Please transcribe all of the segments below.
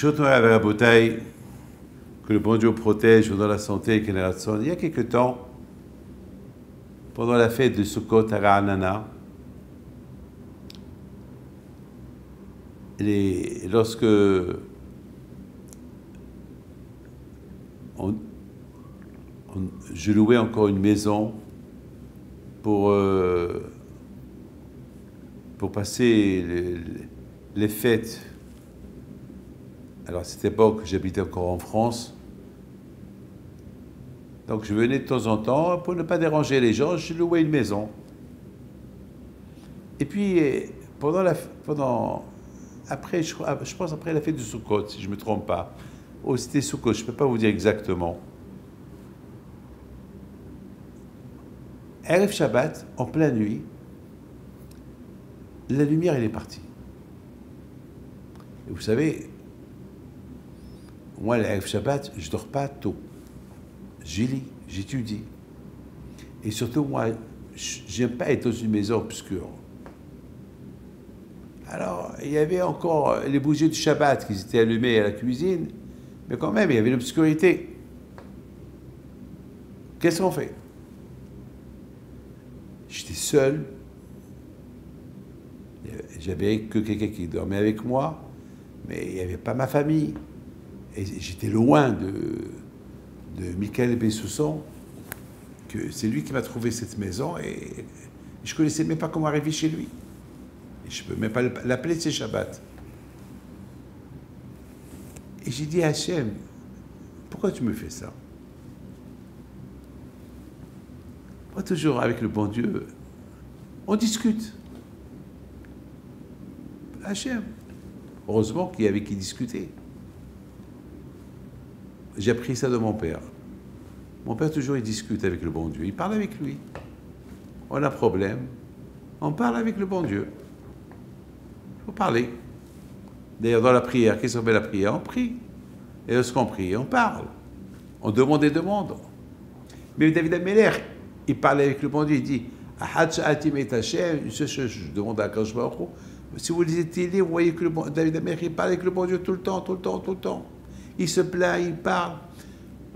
Brishot avec la bouteille, que le bon Dieu protège dans la santé et qu'il a son. Il y a quelque temps, pendant la fête de Sukkot à Ra'anana, lorsque je louais encore une maison pour passer les fêtes. Alors à cette époque, j'habitais encore en France. Donc je venais de temps en temps, pour ne pas déranger les gens, je louais une maison. Et puis, après, je pense après la fête de Sukkot, si je ne me trompe pas. Oh, c'était Sukkot, je ne peux pas vous dire exactement. Erev Shabbat, en pleine nuit, la lumière, elle est partie. Et vous savez, moi, l'Erev Shabbat, je ne dors pas tôt. J'y lis, j'étudie. Et surtout, moi, j'aime pas être dans une maison obscure. Alors, il y avait encore les bougies du Shabbat qui étaient allumées à la cuisine, mais quand même, il y avait l'obscurité. Qu'est-ce qu'on fait? J'étais seul. J'avais que quelqu'un qui dormait avec moi, mais il n'y avait pas ma famille. Et j'étais loin de Michael Bessousson, que c'est lui qui m'a trouvé cette maison, et je ne connaissais même pas comment arriver chez lui. Et je ne peux même pas l'appeler, c'est Shabbat. Et j'ai dit à Hachem, pourquoi tu me fais ça? Moi, toujours avec le bon Dieu, on discute. Hachem, heureusement qu'il y avait qui discuter. J'ai appris ça de mon père. Mon père, toujours, il discute avec le bon Dieu. Il parle avec lui. On a un problème. On parle avec le bon Dieu. Il faut parler. D'ailleurs, dans la prière, qu'est-ce qu'on fait la prière? On prie. Et lorsqu'on prie, on parle. On demande et demande. Mais David Améler, il parle avec le bon Dieu. Il dit, je demande à Akash Baruch Hu, si vous lisez Télé, vous voyez que David Améler, il parle avec le bon Dieu tout le temps, tout le temps, tout le temps. Il se plaint, il parle.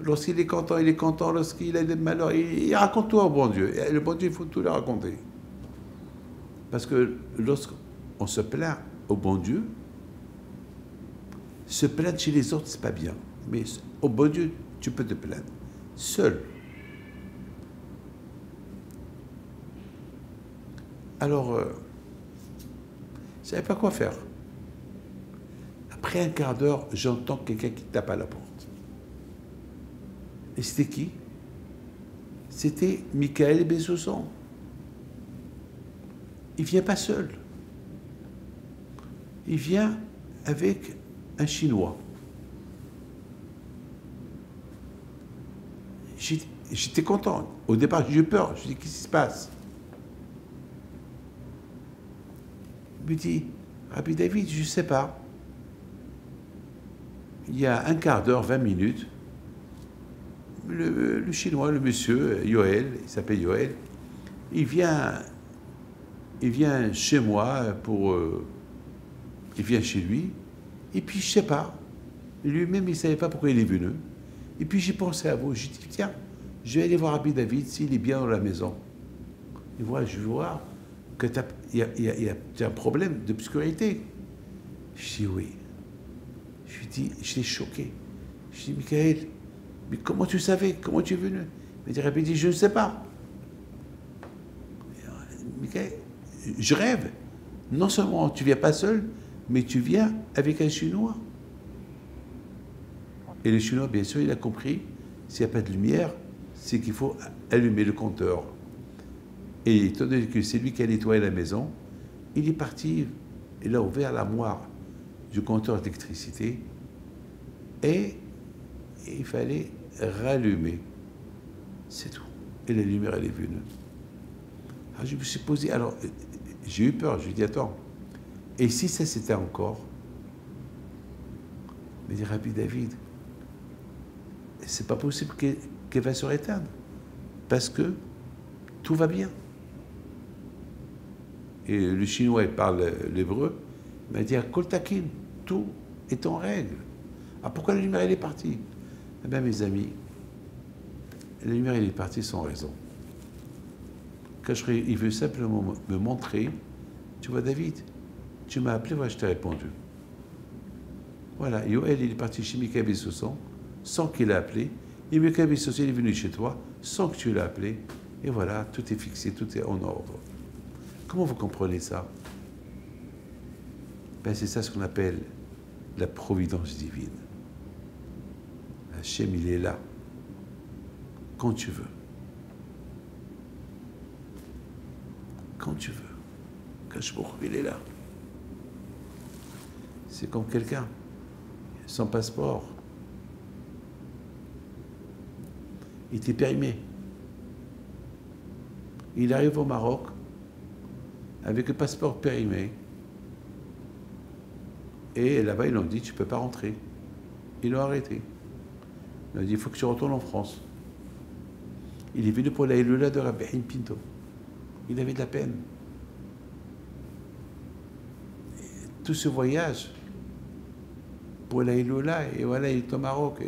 Lorsqu'il est content, il est content. Lorsqu'il a des malheurs, il raconte tout au bon Dieu. Et le bon Dieu, il faut tout le raconter. Parce que lorsqu'on se plaint au bon Dieu, se plaindre chez les autres, c'est pas bien. Mais au bon Dieu, tu peux te plaindre. Seul. Alors, je ne savais pas quoi faire. Après un quart d'heure, j'entends quelqu'un qui tape à la porte. Et c'était qui? C'était Michael Bessousson. Il ne vient pas seul. Il vient avec un Chinois. J'étais content. Au départ, j'ai eu peur. Je me dis, qu'est-ce qui se passe? Il me dit, Rabbi David, je ne sais pas. Il y a un quart d'heure, 20 minutes, le Chinois, le monsieur, Yoel, il s'appelle Yoel, il vient chez moi il vient chez lui, et puis je ne sais pas, lui-même il ne savait pas pourquoi il est venu, et puis j'ai pensé à vous, j'ai dit, tiens, je vais aller voir Rabbi David s'il est bien dans la maison. Et voilà, je vais voir qu'il y a un problème d'obscurité. Je dis oui. Je lui dis, j'étais choqué. Je dis, Michael, mais comment tu savais? Comment tu es venu? Il m'a dit, je ne sais pas. Michael, je rêve. Non seulement tu ne viens pas seul, mais tu viens avec un Chinois. Et le Chinois, bien sûr, il a compris, s'il n'y a pas de lumière, c'est qu'il faut allumer le compteur. Et étant donné que c'est lui qui a nettoyé la maison, il est parti, il a ouvert l'armoire du compteur d'électricité et il fallait rallumer. C'est tout. Et la lumière, elle est venue. Alors je me suis posé, alors j'ai eu peur, je lui ai dit, attends, et si ça c'était encore? Il m'a dit, Rabbi David, c'est pas possible qu'elle va se réteindre, parce que tout va bien. Et le Chinois, il parle l'hébreu, il m'a dit, Kol Takin, tout est en règle. Ah, pourquoi la lumière elle est partie? Eh bien, mes amis, la lumière elle est partie sans raison. Il veut simplement me montrer, tu vois David, tu m'as appelé, voilà, je t'ai répondu. Voilà, Yoel il est parti chez Mika Bessosson sans qu'il l'ait appelé, et Mika Bessosson il est venu chez toi sans que tu l'aies appelé, et voilà, tout est fixé, tout est en ordre. Comment vous comprenez ça? Ben, c'est ça ce qu'on appelle la providence divine. Hachem, il est là, quand tu veux. Quand tu veux. Kachbourg, il est là. C'est comme quelqu'un, sans passeport. Il était périmé. Il arrive au Maroc avec le passeport périmé. Et là-bas, ils l'ont dit, tu ne peux pas rentrer. Ils l'ont arrêté. Ils l'ont dit, il faut que tu retournes en France. Il est venu pour la Iloula de Rabbi Haïm Pinto. Il avait de la peine. Et tout ce voyage pour la Iloula, et voilà, il est au Maroc.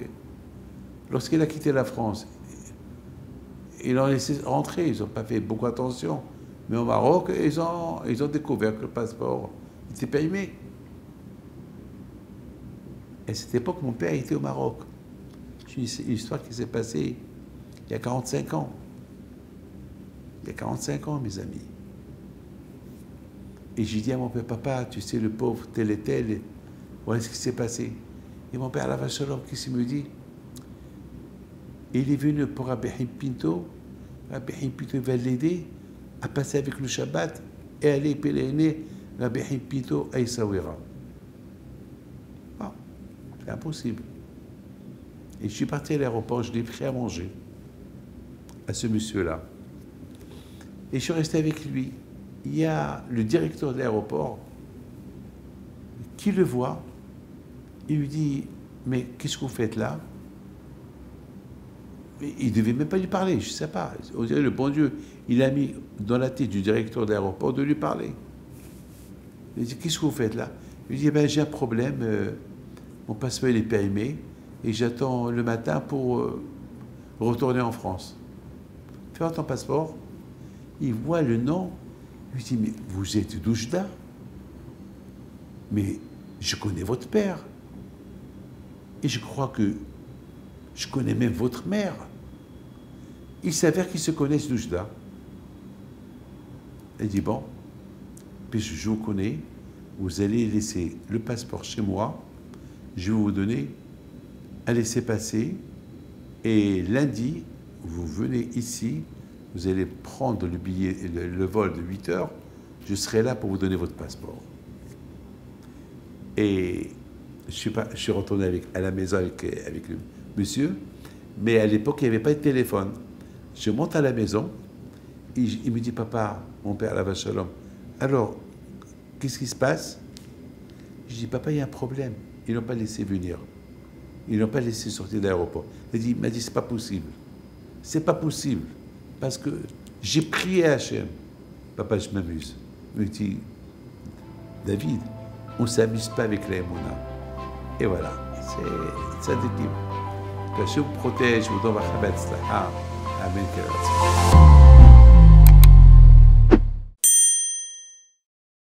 Lorsqu'il a quitté la France, ils l'ont laissé rentrer. Ils n'ont pas fait beaucoup attention. Mais au Maroc, ils ont découvert que le passeport était périmé. Et à cette époque, mon père était au Maroc. C'est une histoire qui s'est passée il y a 45 ans. Il y a 45 ans, mes amis. Et j'ai dit à mon père, papa, tu sais, le pauvre tel et tel, voilà ce qui s'est passé. Et mon père, la vache alors, qu'est-ce qu'il me dit? Il est venu pour Rabbi Haïm Pinto. Rabbi Haïm Pinto va l'aider à passer avec le Shabbat et aller pèleriner Rabbi Haïm Pinto à Essaouira. Bon, c'est impossible. Et je suis parti à l'aéroport, je l'ai pris à manger à ce monsieur-là. Et je suis resté avec lui. Il y a le directeur de l'aéroport qui le voit. Il lui dit, mais qu'est-ce que vous faites là? Mais il ne devait même pas lui parler, je ne sais pas. On dirait le bon Dieu, il a mis dans la tête du directeur de l'aéroport de lui parler. Il dit, qu'est-ce que vous faites là? Il lui dit, ben, j'ai un problème, mon passeport est périmé et j'attends le matin pour retourner en France. Fais voir ton passeport. Il voit le nom, il lui dit, mais vous êtes Doujda? Mais je connais votre père. Et je crois que je connais même votre mère. Il s'avère qu'ils se connaissent Doujda. Elle dit, bon, puis je vous connais, vous allez laisser le passeport chez moi, je vais vous donner un laissez-passer, et lundi, vous venez ici, vous allez prendre le billet, le vol de 8 heures, je serai là pour vous donner votre passeport. Et je suis retourné à la maison avec le monsieur, mais à l'époque, il n'y avait pas de téléphone. Je monte à la maison, il me dit, papa, mon père, la vache shalom, alors, qu'est-ce qui se passe? Je dis, papa, il y a un problème. Ils n'ont pas laissé venir. Ils n'ont pas laissé sortir de l'aéroport. Il m'a dit, c'est pas possible. C'est pas possible. Parce que j'ai prié à Hachem. Papa, je m'amuse. Il me dit, David, on ne s'amuse pas avec la Emouna. Et voilà, c'est un équilibre. Que Hachem vous protège, vous donne la Amen.